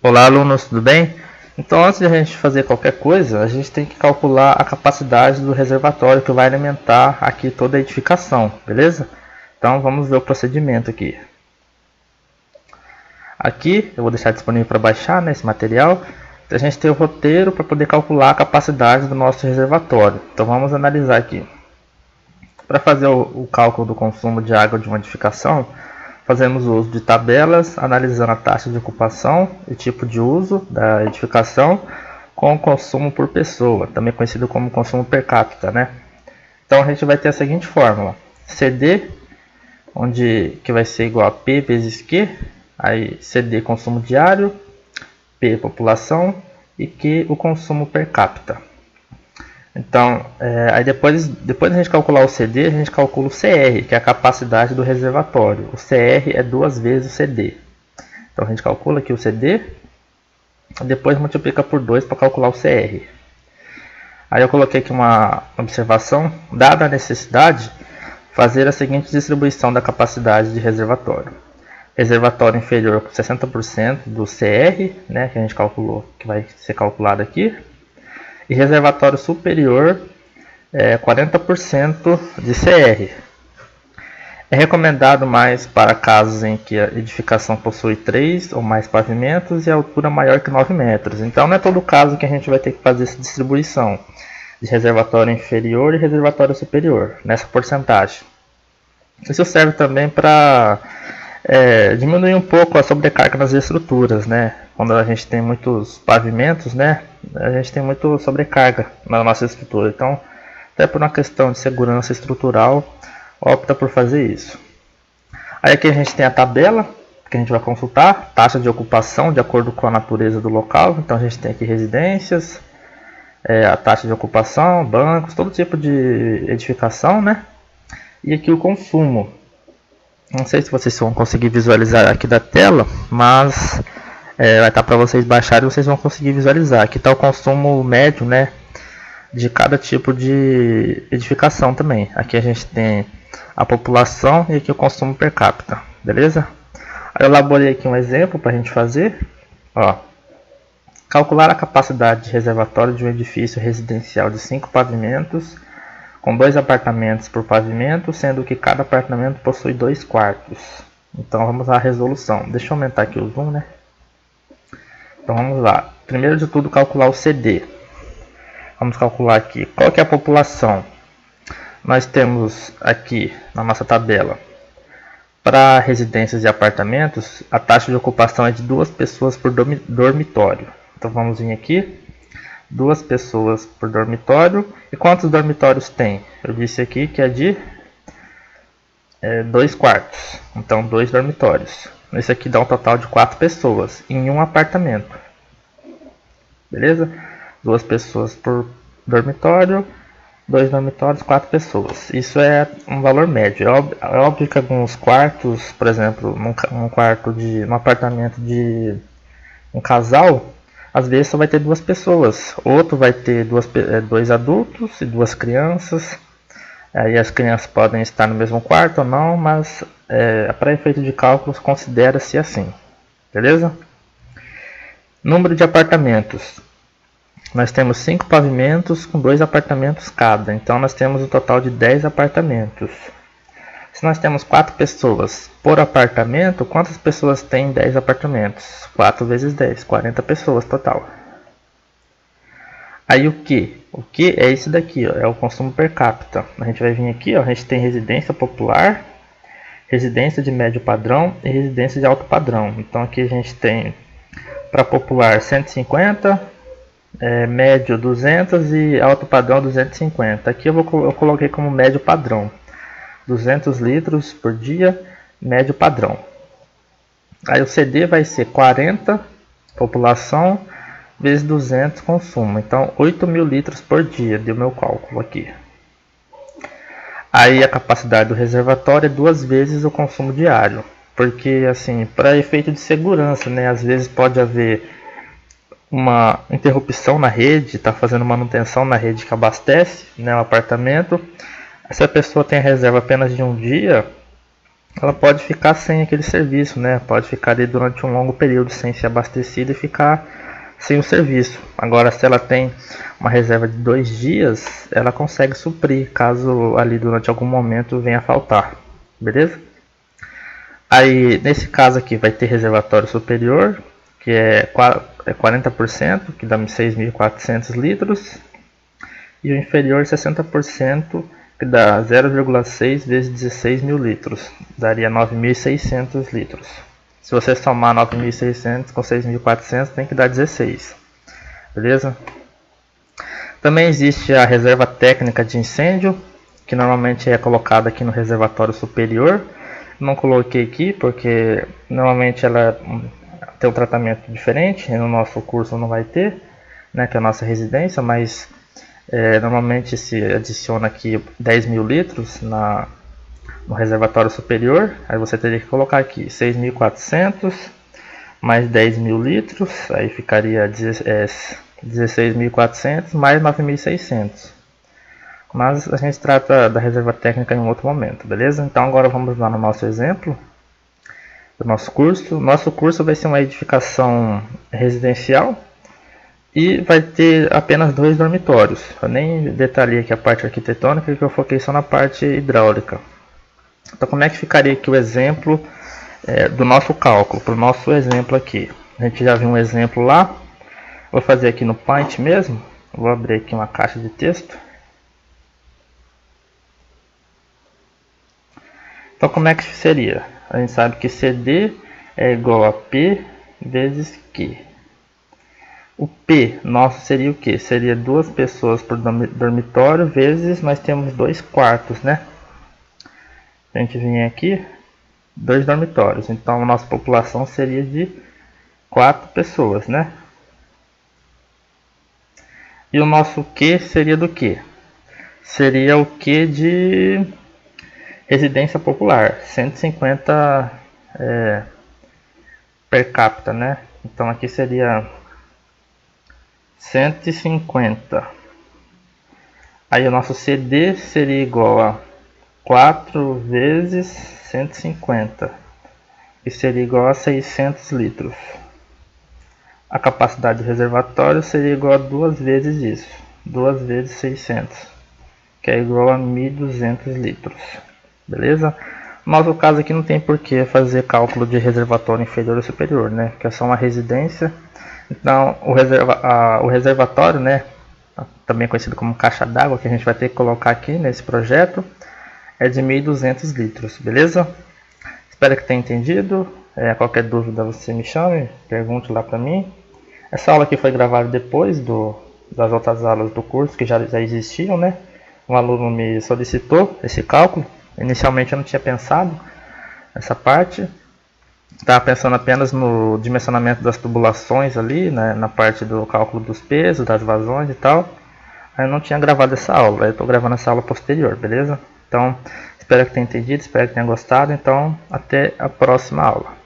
Olá, alunos, tudo bem? Então, antes de a gente fazer qualquer coisa, a gente tem que calcular a capacidade do reservatório que vai alimentar aqui toda a edificação, beleza? Então, vamos ver o procedimento aqui. Aqui, eu vou deixar disponível para baixar, né, esse material. Então, a gente tem o roteiro para poder calcular a capacidade do nosso reservatório. Então, vamos analisar aqui. Para fazer o cálculo do consumo de água de uma edificação, fazemos o uso de tabelas, analisando a taxa de ocupação e tipo de uso da edificação com o consumo por pessoa, também conhecido como consumo per capita, né? Então a gente vai ter a seguinte fórmula: CD, que vai ser igual a P vezes Q, aí CD consumo diário, P população e Q o consumo per capita. Então, aí depois a gente calcular o CD, a gente calcula o CR, que é a capacidade do reservatório. O CR é 2 vezes o CD. Então a gente calcula aqui o CD, depois multiplica por 2 para calcular o CR. Aí eu coloquei aqui uma observação: dada a necessidade, fazer a seguinte distribuição da capacidade de reservatório. Reservatório inferior com 60% do CR, né, que a gente calculou, que vai ser calculado aqui. E reservatório superior 40% de CR. É recomendado mais para casos em que a edificação possui 3 ou mais pavimentos e a altura maior que 9 metros. Então não é todo caso que a gente vai ter que fazer essa distribuição de reservatório inferior e reservatório superior, nessa porcentagem. Isso serve também para diminuir um pouco a sobrecarga nas estruturas, né? Quando a gente tem muitos pavimentos, né, a gente tem muito sobrecarga na nossa estrutura. Então, até por uma questão de segurança estrutural, opta por fazer isso. Aí aqui a gente tem a tabela que a gente vai consultar, taxa de ocupação de acordo com a natureza do local. Então a gente tem aqui residências, a taxa de ocupação, bancos, todo tipo de edificação, né? E aqui o consumo. Não sei se vocês vão conseguir visualizar aqui da tela, mas vai estar para vocês baixarem e vocês vão conseguir visualizar. Aqui está o consumo médio, né, de cada tipo de edificação também. Aqui a gente tem a população e aqui o consumo per capita, beleza? Eu elaborei aqui um exemplo para a gente fazer. Ó, calcular a capacidade de reservatório de um edifício residencial de 5 pavimentos, com 2 apartamentos por pavimento, sendo que cada apartamento possui 2 quartos. Então vamos à resolução. Deixa eu aumentar aqui o zoom, né? Então vamos lá. Primeiro de tudo, calcular o CD. Vamos calcular aqui qual que é a população. Nós temos aqui na nossa tabela, para residências e apartamentos, a taxa de ocupação é de 2 pessoas por dormitório. Então vamos vir aqui, 2 pessoas por dormitório. E quantos dormitórios tem? Eu disse aqui que é de 2 quartos. Então 2 dormitórios. Esse aqui dá um total de 4 pessoas em um apartamento. Beleza? 2 pessoas por dormitório, 2 dormitórios, 4 pessoas. Isso é um valor médio. É óbvio que alguns quartos, por exemplo, num apartamento de um casal, às vezes só vai ter 2 pessoas. Outro vai ter 2 adultos e 2 crianças. Aí as crianças podem estar no mesmo quarto ou não, mas para efeito de cálculos considera-se assim, beleza? Número de apartamentos. Nós temos 5 pavimentos com 2 apartamentos cada, então nós temos um total de 10 apartamentos. Se nós temos 4 pessoas por apartamento, quantas pessoas tem 10 apartamentos? 4 vezes 10, 40 pessoas total. Aí o que? O que é isso daqui, ó, é o consumo per capita. A gente vai vir aqui, ó, a gente tem residência popular, residência de médio padrão e residência de alto padrão. Então aqui a gente tem para popular 150, médio 200 e alto padrão 250. Aqui eu coloquei como médio padrão, 200 litros por dia, médio padrão. Aí o CD vai ser 40 população vezes 200 consumo, então 8.000 litros por dia, deu meu cálculo aqui. Aí a capacidade do reservatório é 2 vezes o consumo diário, porque assim, para efeito de segurança, né, às vezes pode haver uma interrupção na rede, está fazendo manutenção na rede que abastece, né, o apartamento. Se a pessoa tem reserva apenas de um dia, ela pode ficar sem aquele serviço, né? Pode ficar ali durante um longo período sem ser abastecida e ficar sem o serviço. Agora, se ela tem uma reserva de 2 dias, ela consegue suprir caso ali durante algum momento venha a faltar, beleza? Aí, nesse caso aqui, vai ter reservatório superior, que é 40%, que dá 6.400 litros, e o inferior 60%, que dá 0,6 vezes 16 mil litros, daria 9.600 litros. Se você somar 9.600 com 6.400, tem que dar 16, beleza? Também existe a reserva técnica de incêndio, que normalmente é colocada aqui no reservatório superior. Não coloquei aqui porque normalmente ela tem um tratamento diferente, no nosso curso não vai ter, né, que é a nossa residência, mas normalmente se adiciona aqui 10 mil litros no reservatório superior. Aí você teria que colocar aqui 6.400 mais 10 mil litros, aí ficaria 16.400 mais 9.600. Mas a gente trata da reserva técnica em um outro momento, beleza? Então agora vamos lá no nosso exemplo do nosso curso. Nosso curso vai ser uma edificação residencial e vai ter apenas 2 dormitórios. Eu nem detalhei aqui a parte arquitetônica, porque eu foquei só na parte hidráulica. Então como é que ficaria aqui o exemplo do nosso cálculo, para o nosso exemplo aqui? A gente já viu um exemplo lá. Vou fazer aqui no Paint mesmo. Vou abrir aqui uma caixa de texto. Então como é que seria? A gente sabe que CD é igual a P vezes Q. O P nosso seria o que? Seria 2 pessoas por dormitório vezes nós temos 2 quartos, né? A gente vem aqui, 2 dormitórios. Então a nossa população seria de 4 pessoas, né? E o nosso Q seria do que? Seria o Q de residência popular, 150 per capita, né? Então aqui seria 150. Aí o nosso CD seria igual a 4 vezes 150, que seria igual a 600 litros. A capacidade do reservatório seria igual a 2 vezes isso, 2 vezes 600, que é igual a 1.200 litros. Beleza? No nosso caso aqui não tem por que fazer cálculo de reservatório inferior ou superior, né? Que é só uma residência. Então o reservatório, né, também conhecido como caixa d'água, que a gente vai ter que colocar aqui nesse projeto, é de 1.200 litros, beleza? Espero que tenha entendido. Qualquer dúvida você me chame, pergunte lá para mim. Essa aula aqui foi gravada depois das outras aulas do curso que já existiam, né? Um aluno me solicitou esse cálculo. Inicialmente eu não tinha pensado nessa parte. Estava pensando apenas no dimensionamento das tubulações ali, né, na parte do cálculo dos pesos, das vazões e tal. Aí eu não tinha gravado essa aula, eu estou gravando essa aula posterior, beleza? Então, espero que tenha entendido, espero que tenha gostado. Então, até a próxima aula.